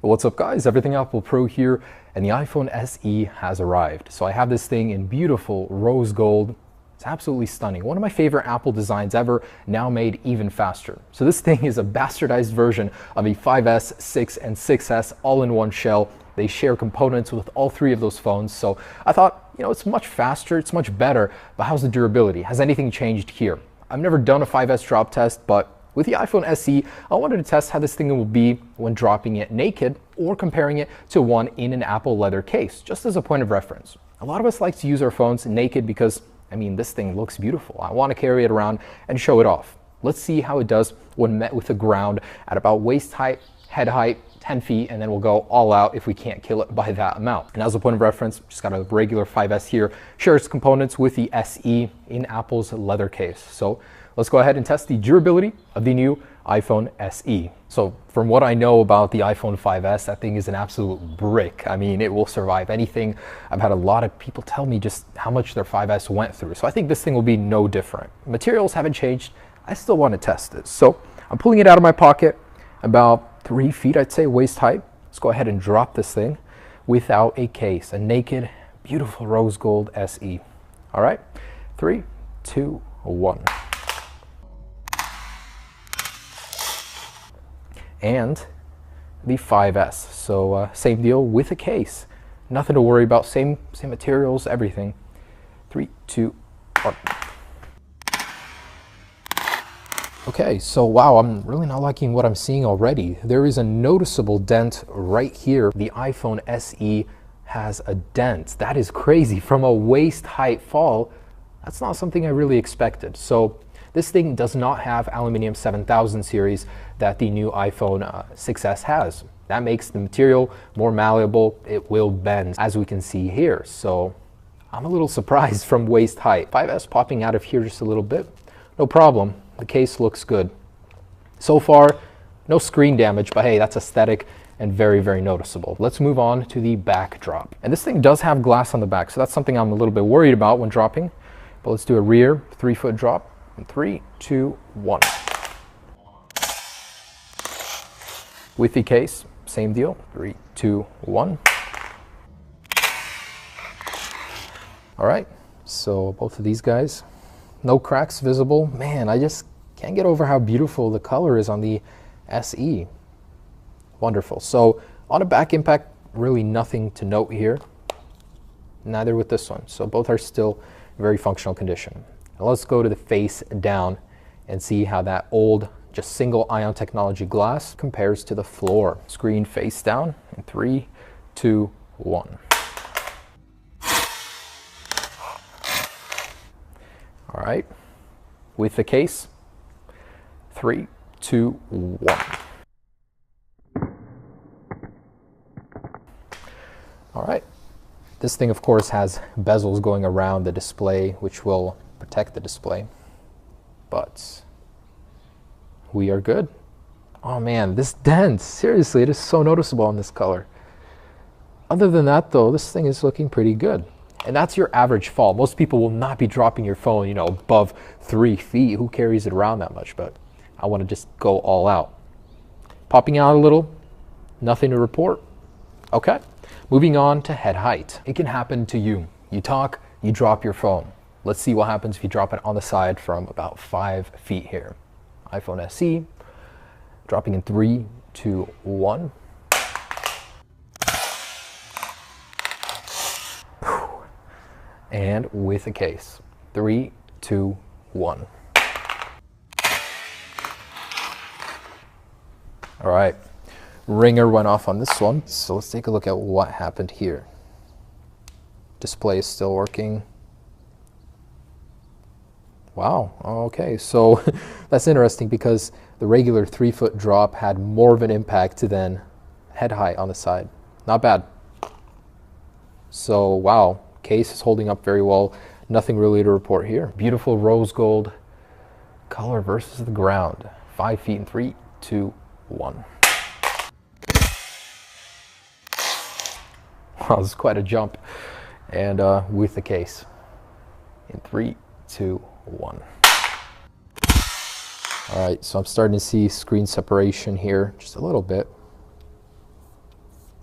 What's up guys, Everything Apple Pro here, and the iPhone SE has arrived. So I have this thing in beautiful rose gold. It's absolutely stunning. One of my favorite Apple designs ever, now made even faster. So this thing is a bastardized version of a 5S, 6, and 6S all in one shell. They share components with all three of those phones. So I thought, it's much faster, it's much better, but how's the durability? Has anything changed here? I've never done a 5S drop test, but with the iPhone SE, I wanted to test how this thing will be when dropping it naked or comparing it to one in an Apple leather case, just as a point of reference. A lot of us like to use our phones naked because, this thing looks beautiful. I want to carry it around and show it off. Let's see how it does when met with the ground at about waist height, head height, 10 feet, and then we'll go all out if we can't kill it by that amount. And as a point of reference, just got a regular 5S here, shares components with the SE in Apple's leather case. So let's go ahead and test the durability of the new iPhone SE. So from what I know about the iPhone 5S, that thing is an absolute brick. It will survive anything. I've had a lot of people tell me just how much their 5S went through. So I think this thing will be no different. Materials haven't changed. I still want to test it. So I'm pulling it out of my pocket, about 3 feet, I'd say, waist height. Let's go ahead and drop this thing without a case, a naked, beautiful rose gold SE. All right, 3, 2, 1. And the 5S. So same deal with a case. Nothing to worry about, same materials, everything. 3, 2, 1. Okay, so wow, I'm really not liking what I'm seeing already. There is a noticeable dent right here. The iPhone SE has a dent. That is crazy. From a waist height fall, that's not something I really expected. So this thing does not have Aluminium 7000 series that the new iPhone 6S has. That makes the material more malleable. It will bend, as we can see here. So I'm a little surprised from waist height. 5S popping out of here just a little bit. No problem. The case looks good. So far, no screen damage, but hey, that's aesthetic and very, very noticeable. Let's move on to the back drop. And this thing does have glass on the back, so that's something I'm a little bit worried about when dropping. But let's do a rear 3-foot drop. 3, 2, 1. With the case, same deal. 3, 2, 1. All right, so both of these guys, no cracks visible. Man, I just can't get over how beautiful the color is on the SE. Wonderful. So on a back impact, really nothing to note here. Neither with this one. So both are still very functional condition. Now let's go to the face down and see how that old, just single ion technology glass compares to the floor. Screen face down in 3, 2, 1. All right, with the case, 3, 2, 1. All right, this thing of course has bezels going around the display, which will protect the display, but we are good. Oh man, this dent, seriously, it is so noticeable on this color. Other than that though, this thing is looking pretty good. And that's your average fall. Most people will not be dropping your phone, above 3 feet. Who carries it around that much? But I want to just go all out. Popping out a little, nothing to report. Okay, moving on to head height. It can happen to you. You talk, you drop your phone. Let's see what happens if you drop it on the side from about 5 feet here. iPhone SE, dropping in 3, 2, 1. And with a case. 3, 2, 1. All right, ringer went off on this one. So let's take a look at what happened here. Display is still working. Wow, okay, so that's interesting because the regular 3-foot drop had more of an impact than head height on the side. Not bad. So wow, case is holding up very well. Nothing really to report here. Beautiful rose gold color versus the ground. 5 feet in 3, 2, 1. Wow, this is quite a jump. And with the case in 3, 2, 1. All right, so I'm starting to see screen separation here just a little bit.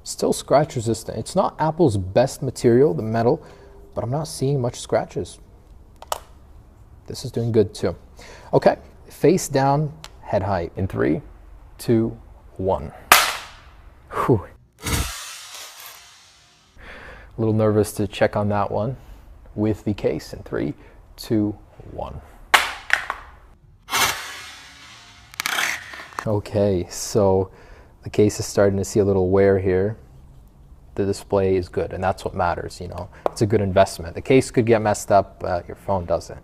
Still scratch resistant. It's not Apple's best material, the metal, but I'm not seeing much scratches. This is doing good too. Okay, face down, head height in 3, 2, 1. Whew. A little nervous to check on that one with the case in 3, 2, 1. Okay, so the case is starting to see a little wear here. The display is good, and that's what matters, you know. It's a good investment. The case could get messed up, but your phone doesn't.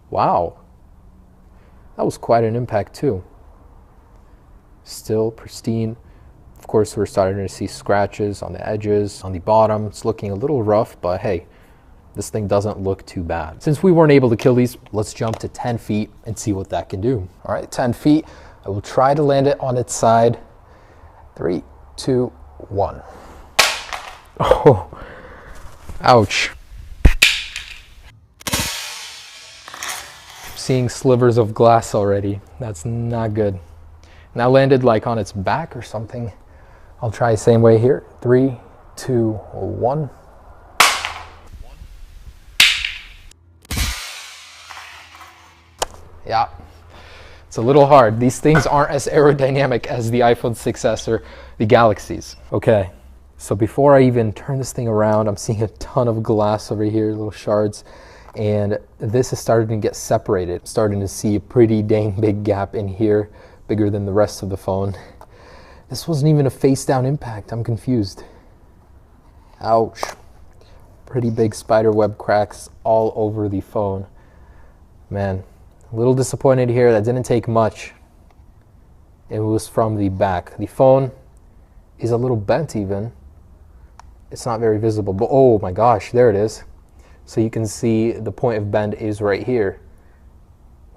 Wow. That was quite an impact too. Still pristine. Of course, we're starting to see scratches on the edges, on the bottom. It's looking a little rough, but hey, this thing doesn't look too bad. Since we weren't able to kill these, let's jump to 10 feet and see what that can do. All right, 10 feet. I will try to land it on its side. 3, 2, 1. Oh, ouch. Seeing slivers of glass already. That's not good. Now landed like on its back or something. I'll try the same way here. 3, 2, 1. Yeah, it's a little hard. These things aren't as aerodynamic as the iPhone 6s or the Galaxies. Okay, so before I even turn this thing around, I'm seeing a ton of glass over here, little shards, and this is starting to get separated. Starting to see a pretty dang big gap in here, bigger than the rest of the phone. This wasn't even a face down impact. I'm confused. Ouch. Pretty big spider web cracks all over the phone. Man, a little disappointed here. That didn't take much. It was from the back. The phone is a little bent even. It's not very visible, but oh my gosh, there it is. So you can see the point of bend is right here.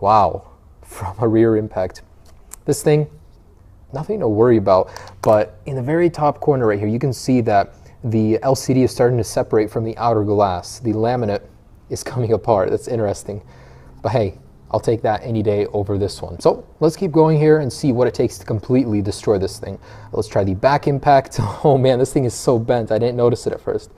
Wow, from a rear impact. This thing, nothing to worry about, but in the very top corner right here, you can see that the LCD is starting to separate from the outer glass. The laminate is coming apart. That's interesting. But hey, I'll take that any day over this one. So let's keep going here and see what it takes to completely destroy this thing. Let's try the back impact. Oh man, this thing is so bent. I didn't notice it at first.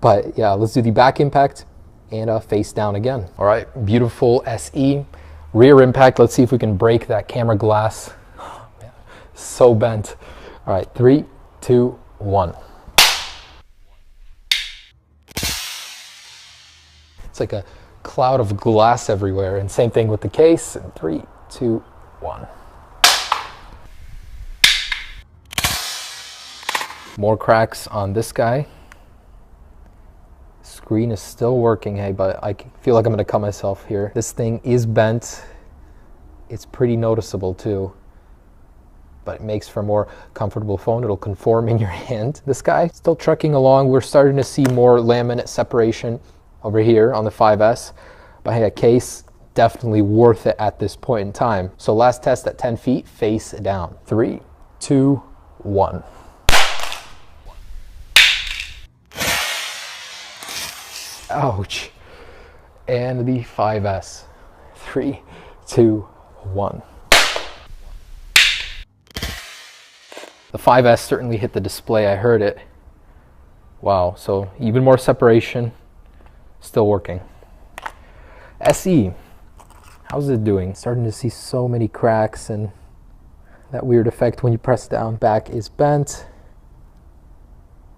But yeah, let's do the back impact and face down again. All right, beautiful SE. Rear impact, let's see if we can break that camera glass. Oh, man, so bent. All right, 3, 2, 1. It's like a cloud of glass everywhere, and same thing with the case. And 3, 2, 1. More cracks on this guy. Screen is still working, hey, but I feel like I'm gonna cut myself here. This thing is bent. It's pretty noticeable too, but it makes for a more comfortable phone. It'll conform in your hand. This guy still trucking along. We're starting to see more laminate separation over here on the 5S, but hey, a case definitely worth it at this point in time. So last test at 10 feet, face down. 3, 2, 1. Ouch. And the 5S. 3, 2, 1. The 5S certainly hit the display. I heard it. Wow, so even more separation. Still working. SE, how's it doing? Starting to see so many cracks and that weird effect when you press down. Back is bent.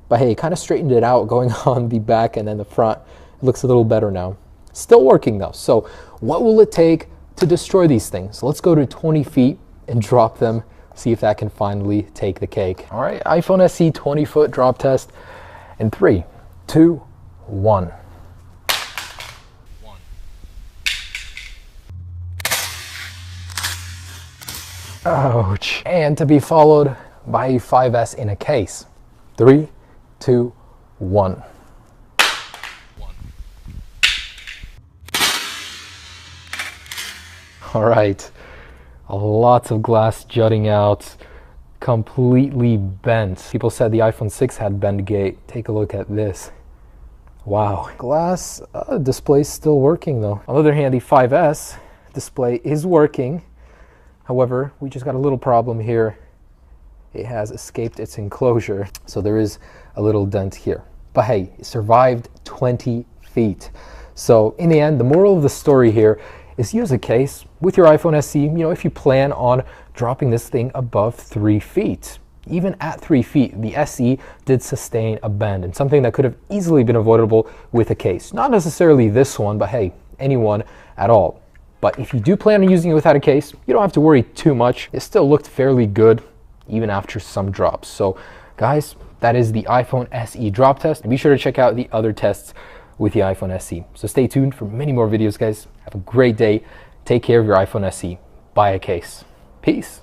But hey, kind of straightened it out going on the back and then the front. It looks a little better now. Still working though. So what will it take to destroy these things? Let's go to 20 feet and drop them. See if that can finally take the cake. All right, iPhone SE 20-foot drop test in 3, 2, 1. Ouch. And to be followed by a 5S in a case. 3, 2, 1. All right, lots of glass jutting out, completely bent. People said the iPhone 6 had bend gate. Take a look at this. Wow. Glass display's still working though. On the other hand, the 5S display is working. However, we just got a little problem here. it has escaped its enclosure. So there is a little dent here. But hey, it survived 20 feet. So in the end, the moral of the story here is use a case with your iPhone SE, you know, if you plan on dropping this thing above 3 feet. Even at 3 feet, the SE did sustain a bend, and something that could have easily been avoidable with a case. Not necessarily this one, but hey, anyone at all. But if you do plan on using it without a case, you don't have to worry too much. It still looked fairly good, even after some drops. So guys, that is the iPhone SE drop test. And be sure to check out the other tests with the iPhone SE. So stay tuned for many more videos, guys. Have a great day. Take care of your iPhone SE. Buy a case. Peace.